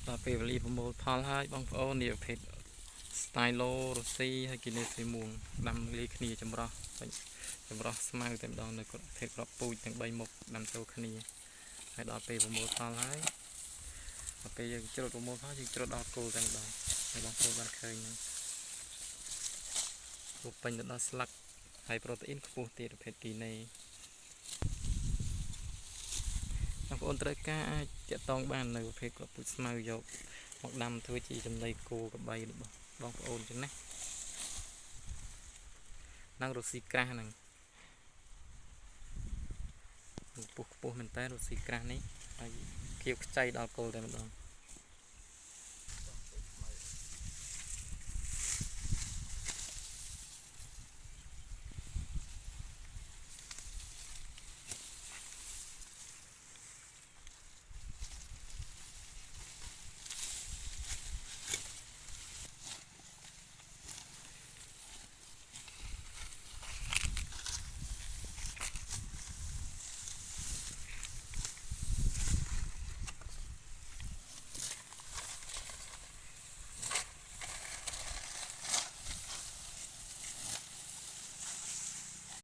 ដល់ពេលវេលាប្រមូលផលហើយបងប្អូននេះប្រភេទ stylo រស់ស៊ីហើយគីនេស៊ីមួងដាំលាយគ្នាចម្រោះស្មៅតែម្ដងនៅប្រភេទក្របពូជទាំង3មុខដាំចូលគ្នាហើយដល់ពេលប្រមូលផលហើយដល់ពេលយើងច្រូតប្រមូលផលយើងច្រូតដល់គល់តែម្ដងហើយបងប្អូនបានឃើញហ្នឹងពុះពេញទៅដល់ស្លឹកហើយប្រូតេអ៊ីនខ្ពស់ទៀតប្រភេទគីនេបងប្អូនត្រូវការអាចតាក់ទងបាននៅប្រភេទក្របពូជស្មៅយកមកដាំធ្វើជាចំណីគោក្របីរបស់បងប្អូនចឹងណានឹងរស់ស៊ីក្រាស់ហ្នឹងពុះខ្ពស់មែនតើរស់ស៊ីក្រាស់នេះហើយខៀវខ្ចីដល់គល់តែម្ដង